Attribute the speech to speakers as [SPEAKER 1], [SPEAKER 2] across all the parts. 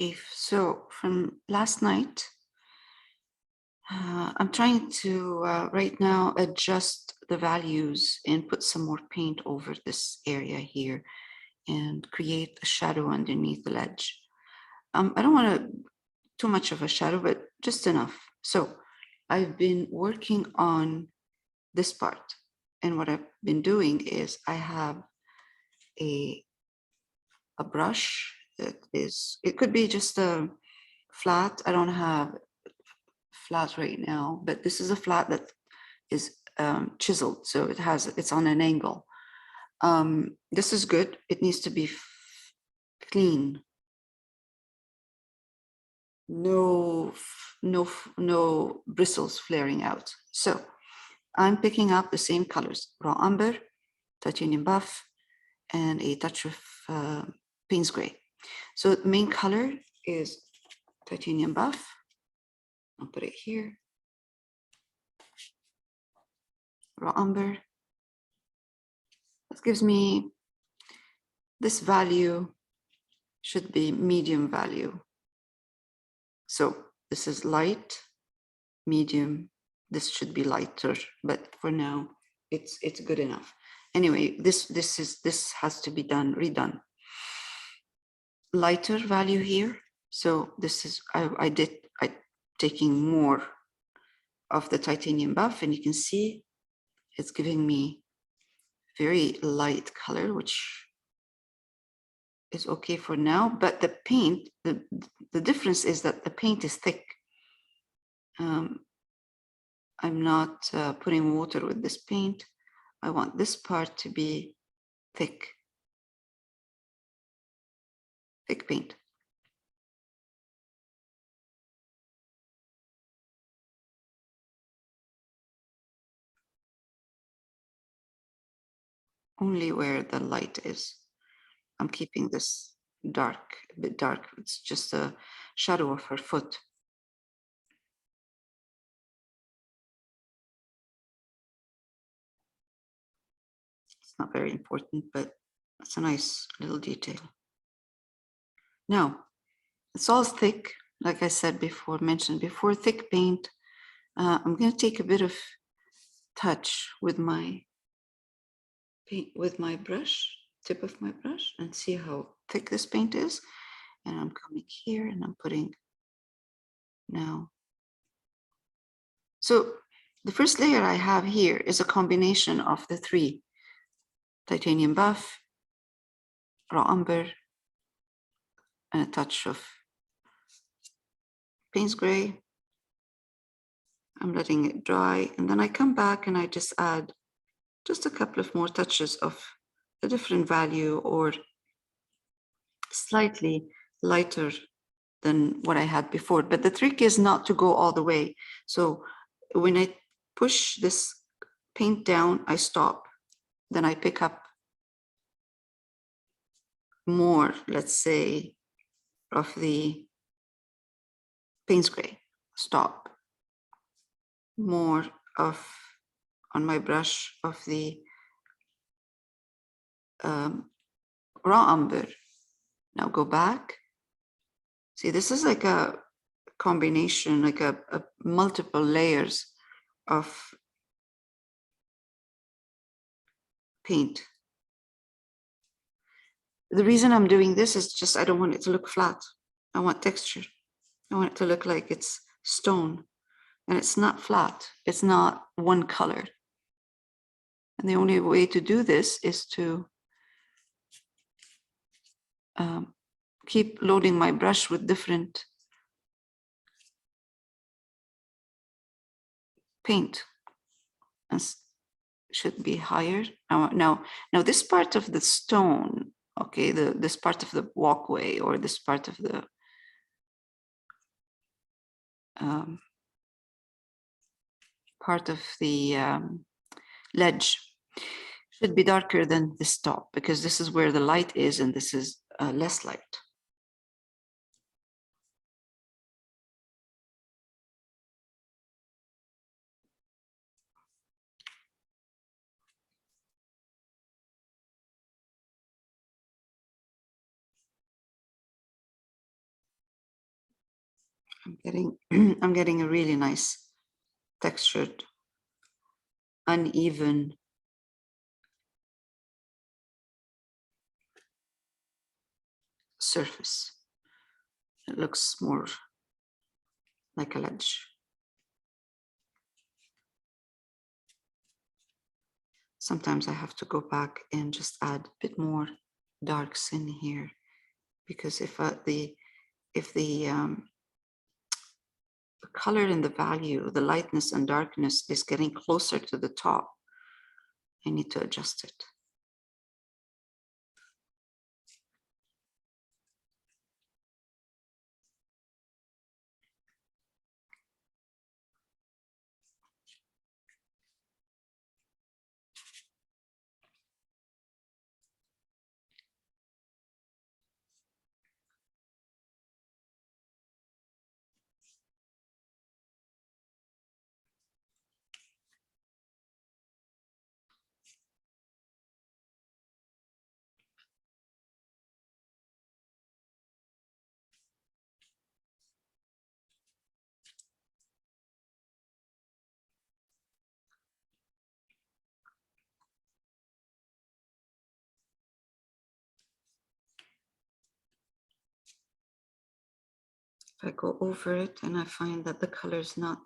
[SPEAKER 1] Okay, so from last night, I'm trying to right now adjust the values and put some more paint over this area here and create a shadow underneath the ledge. I don't want too much of a shadow, but just enough. So I've been working on this part. And what I've been doing is I have a brush. It could be just a flat. I don't have flat right now, but this is a flat that is chiseled, so it's on an angle. This is good. It needs to be clean. No bristles flaring out. So I'm picking up the same colors: raw umber, titanium buff, and a touch of Payne's gray. So the main color is titanium buff. I'll put it here. Raw umber. That gives me this value should be medium value. So this is light, medium. This should be lighter, but for now, it's good enough. Anyway, this has to be redone. Lighter value here. So this is I taking more of the titanium buff, and you can see it's giving me very light color, which is okay for now. But the paint, the difference is that the paint is thick. I'm not putting water with this paint. I want this part to be thick paint. Only where the light is. I'm keeping this dark, a bit dark. It's just a shadow of her foot. It's not very important, but it's a nice little detail. Now, it's all thick, like I said before, mentioned before, thick paint. I'm going to take a bit of touch with my paint, with my brush, tip of my brush, and see how thick this paint is. And I'm coming here and I'm putting now. So the first layer I have here is a combination of the three: titanium buff, raw umber, and a touch of Payne's gray. I'm letting it dry, and then I come back and I just add just a couple of more touches of a different value or slightly lighter than what I had before. But the trick is not to go all the way. So when I push this paint down, I stop. Then I pick up more, let's say, of the Payne's gray. Stop. More of, on my brush, of the raw umber. Now go back. See, this is like a combination, like a multiple layers of paint. The reason I'm doing this is just I don't want it to look flat. I want texture. I want it to look like it's stone. And it's not flat. It's not one color. And the only way to do this is to keep loading my brush with different paint. And should be higher. Now this part of the stone, okay, this part of the walkway or this part of the ledge should be darker than this top, because this is where the light is and this is less light. I'm getting a really nice textured, uneven surface. It looks more like a ledge. Sometimes I have to go back and just add a bit more darks in here, because if the color and the value, the lightness and darkness is getting closer to the top, I need to adjust it. If I go over it and I find that the color is not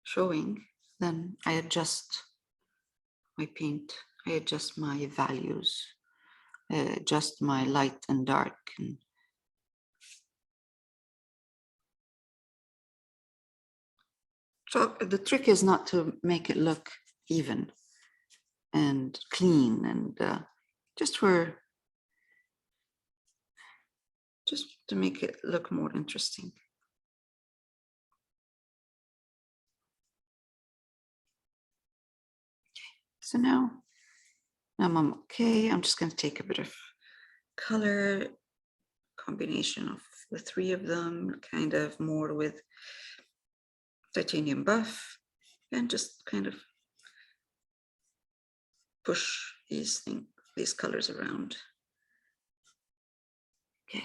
[SPEAKER 1] showing, then I adjust my paint, I adjust my values, I adjust my light and dark. And so the trick is not to make it look even and clean, and just to make it look more interesting. So now I'm okay. I'm just going to take a bit of color, combination of the three of them, kind of more with titanium buff, and just kind of push these colors around. Okay.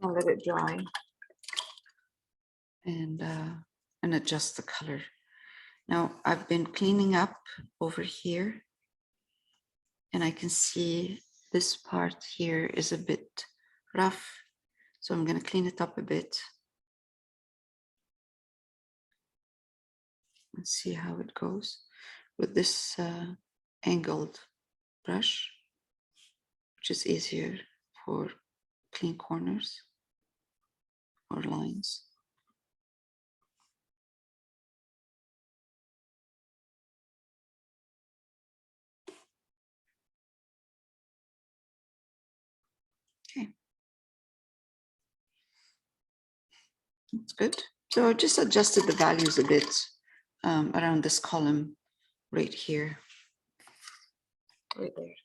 [SPEAKER 1] I'll let it dry and adjust the color. Now I've been cleaning up over here, and I can see this part here is a bit rough, so I'm going to clean it up a bit and see how it goes with this angled brush, which is easier for clean corners or lines. Okay, that's good. So I just adjusted the values a bit around this column right here, right there.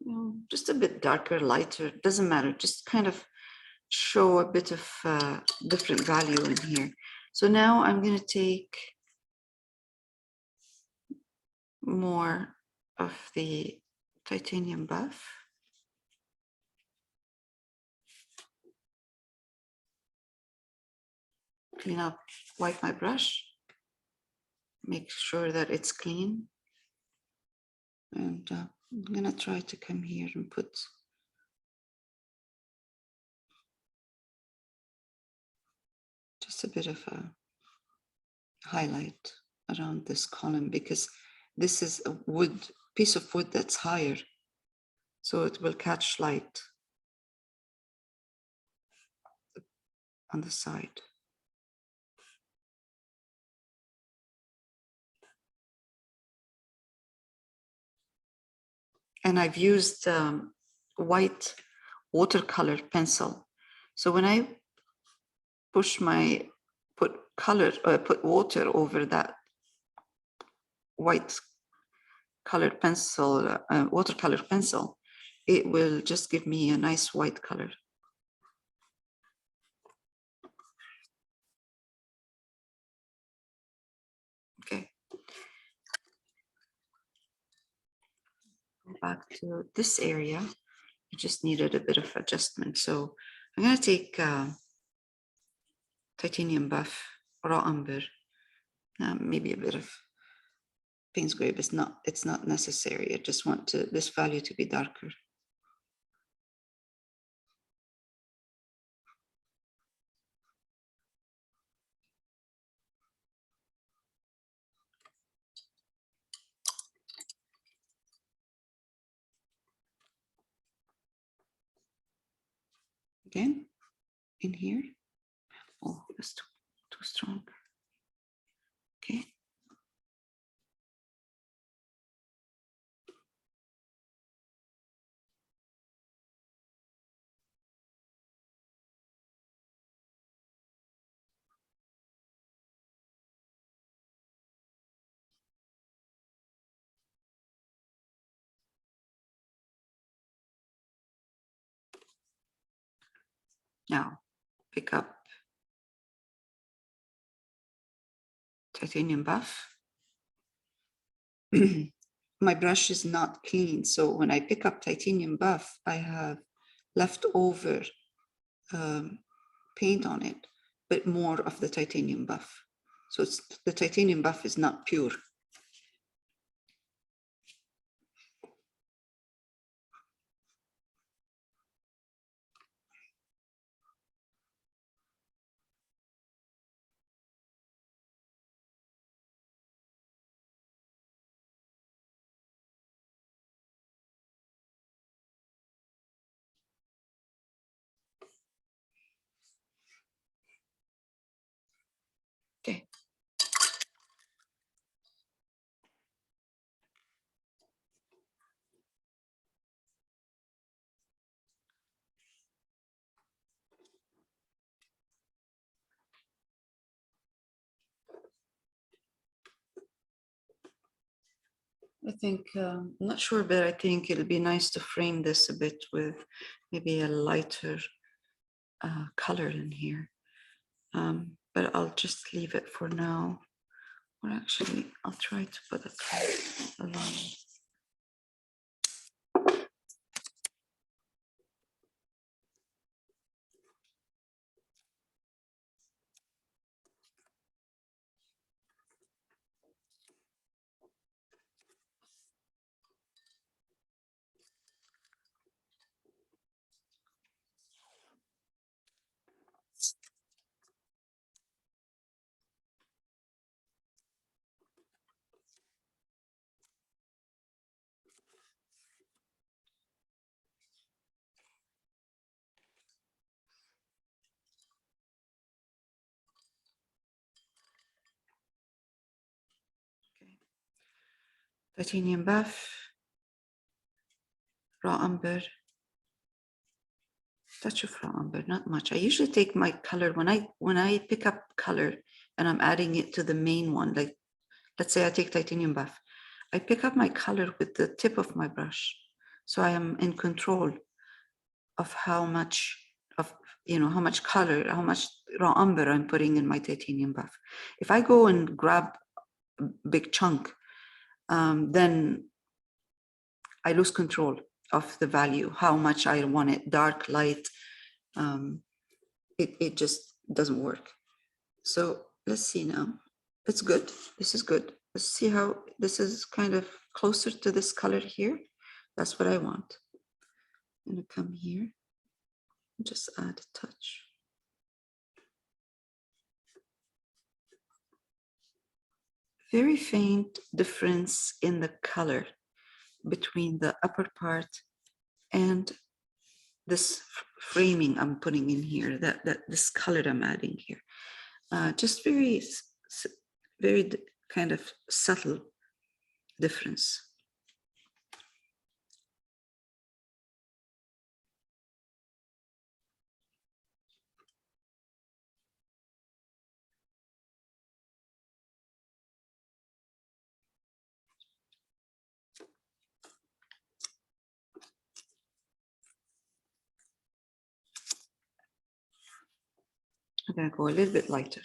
[SPEAKER 1] You know, just a bit darker, lighter, doesn't matter, just kind of show a bit of different value in here. So now I'm going to take more of the titanium buff. Clean up, wipe my brush, make sure that it's clean. And I'm going to try to come here and put just a bit of a highlight around this column, because this is a piece of wood that's higher, so it will catch light on the side. And I've used white watercolor pencil. So when I push my put color, put water over that white colored pencil, watercolor pencil, it will just give me a nice white color. Okay. Go back to this area. I just needed a bit of adjustment. So I'm going to take titanium buff, raw umber, maybe a bit of Payne's gray, but it's not necessary. I just want this value to be darker. Again, in here. Oh, that's too strong. Okay. Now, pick up titanium buff. My brush is not clean, so when I pick up titanium buff, I have leftover paint on it, but more of the titanium buff. So the titanium buff is not pure. Okay. I think, I'm not sure, but I think it'll be nice to frame this a bit with maybe a lighter color in here. But I'll just leave it for now. Or actually, I'll try to put a line. Okay. Titanium buff, raw umber, touch of raw umber, not much. I usually take my color when I pick up color and I'm adding it to the main one. Like, let's say I take titanium buff, I pick up my color with the tip of my brush, so I am in control of how much of how much color, how much raw umber I'm putting in my titanium buff. If I go and grab a big chunk, then I lose control of the value, how much I want it, dark, light. It just doesn't work. So let's see now. It's good. This is good. Let's see how this is kind of closer to this color here. That's what I want. I'm gonna come here and just add a touch. Very faint difference in the color between the upper part and this framing I'm putting in here, that this color I'm adding here. Just very kind of subtle difference. I'm going to go a little bit lighter,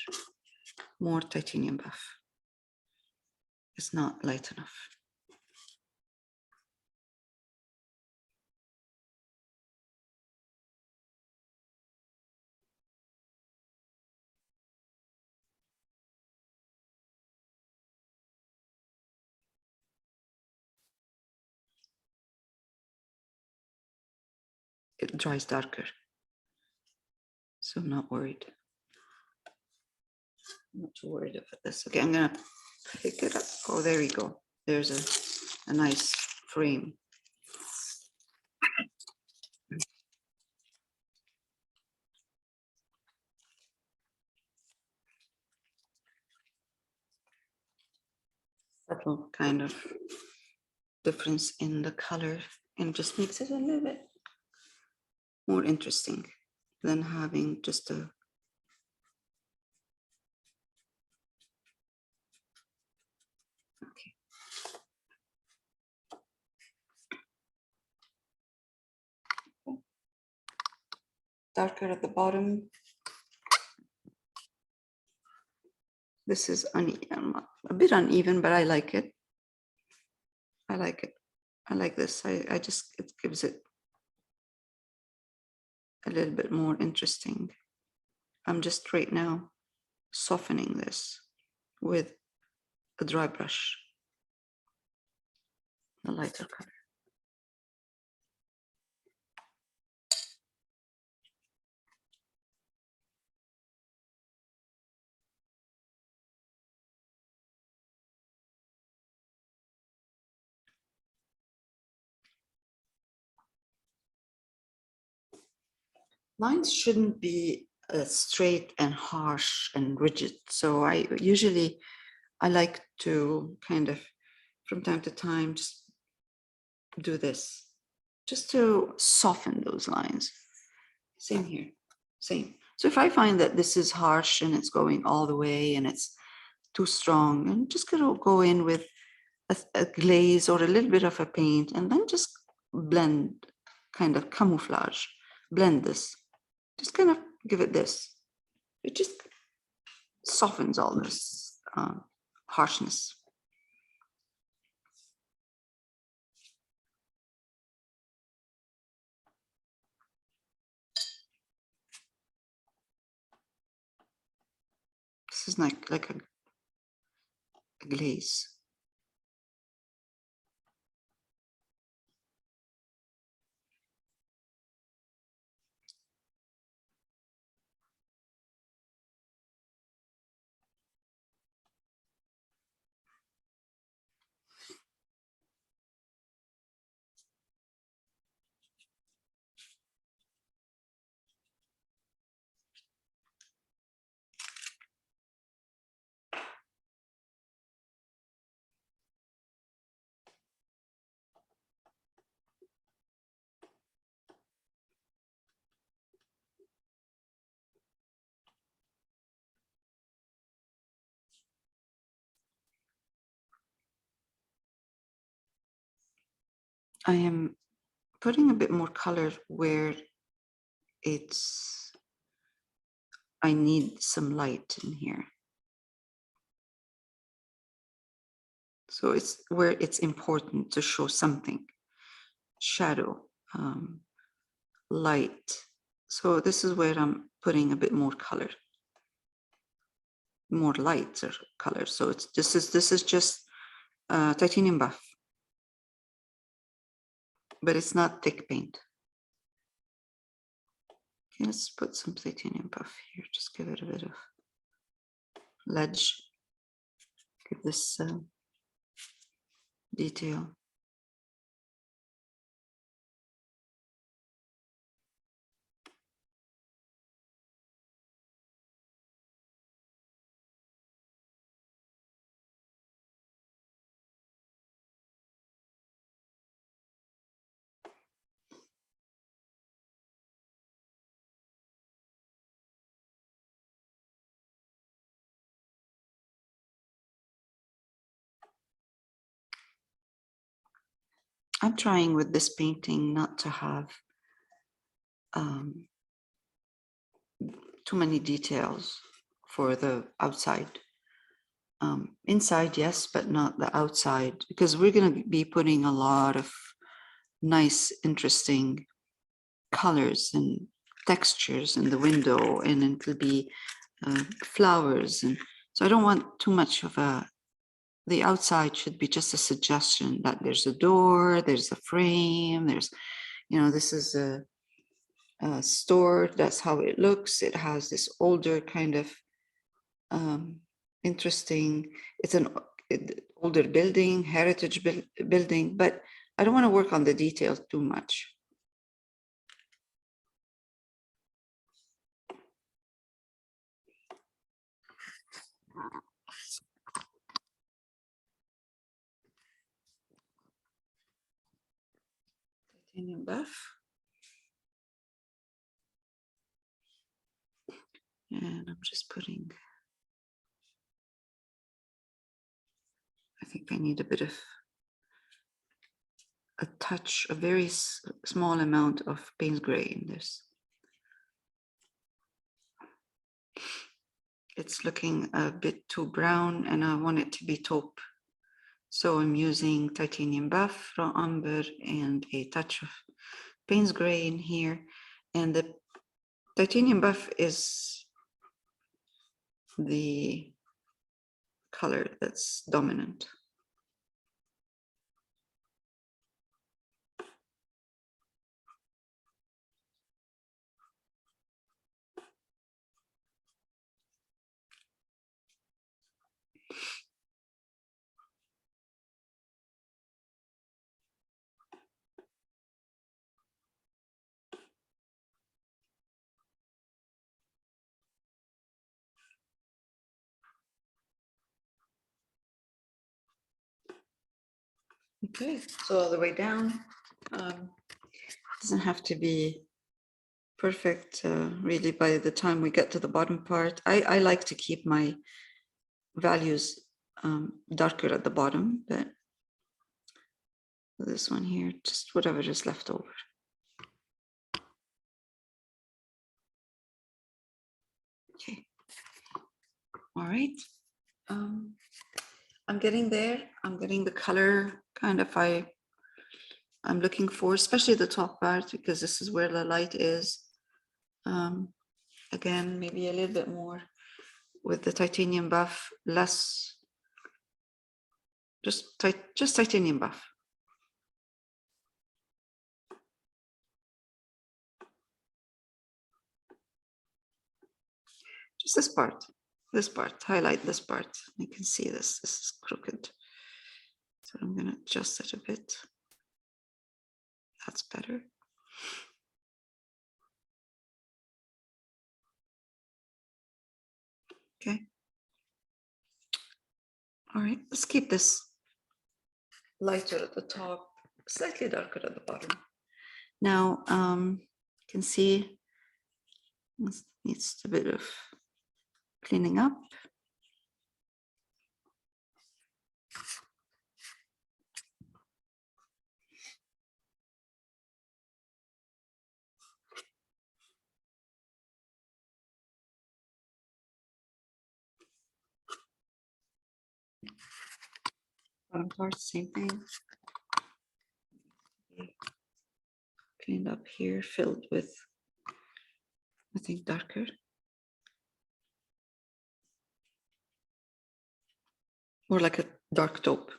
[SPEAKER 1] more titanium buff. It's not light enough. It dries darker, so I'm not worried. I'm not too worried about this. Okay, I'm gonna pick it up. Oh, there we go. There's a nice frame. Subtle kind of difference in the color, and just makes it a little bit more interesting than having just a darker at the bottom. This is a bit uneven, but I like it. I like it. I like this. I just, it gives it a little bit more interesting. I'm just right now softening this with a dry brush, a lighter color. Lines shouldn't be straight and harsh and rigid. So I usually, I like to kind of, from time to time, just do this, just to soften those lines. Same here, same. So if I find that this is harsh and it's going all the way and it's too strong, I'm just gonna go in with a glaze or a little bit of a paint and then just blend, kind of camouflage, blend this. Just kind of give it this. It just softens all this harshness. This is like a glaze. I am putting a bit more color where it's, I need some light in here. So it's where it's important to show something, shadow, light. So this is where I'm putting a bit more color, more lighter color. So it's, this is just titanium buff, but it's not thick paint. Okay, let's put some titanium buff here. Just give it a bit of ledge. Give this detail. I'm trying with this painting not to have too many details for the outside. Inside, yes, but not the outside, because we're going to be putting a lot of nice, interesting colors and textures in the window, and it'll be flowers. And so I don't want too much of the outside should be just a suggestion that there's a door, there's a frame, there's, this is a store. That's how it looks. It has this older kind of interesting, it's an older building, heritage building, but I don't want to work on the details too much. Titanium buff. And I'm just putting, I think I need a bit of a touch, a very small amount of Payne's gray in this. It's looking a bit too brown and I want it to be taupe. So I'm using titanium buff, raw umber, and a touch of Payne's gray in here. And the titanium buff is the color that's dominant. Okay, so all the way down. Doesn't have to be perfect, really, by the time we get to the bottom part. I like to keep my values darker at the bottom, but this one here, just whatever is left over. Okay. All right. I'm getting there. I'm getting the color kind of I'm looking for, especially the top part, because this is where the light is. Again, maybe a little bit more with the titanium buff, less, just titanium buff. Just this part, highlight this part. You can see this is crooked. So I'm going to adjust it a bit. That's better. Okay. All right, let's keep this lighter at the top, slightly darker at the bottom. Now, you can see this needs a bit of cleaning up. Bottom part, same thing. Cleaned up here, filled with, I think, darker. More like a dark taupe.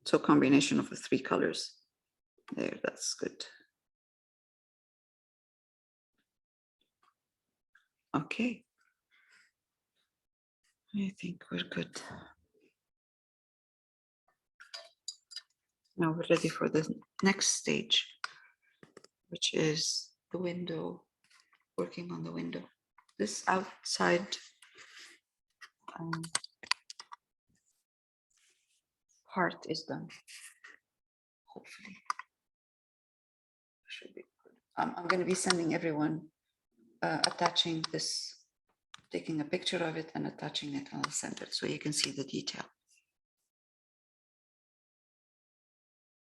[SPEAKER 1] So combination of the three colors. There, that's good. Okay. I think we're good. Now we're ready for the next stage, which is the window, working on the window. This outside part is done, hopefully. Should be good. I'm going to be sending everyone, attaching this, taking a picture of it and attaching it. I'll send it so you can see the detail.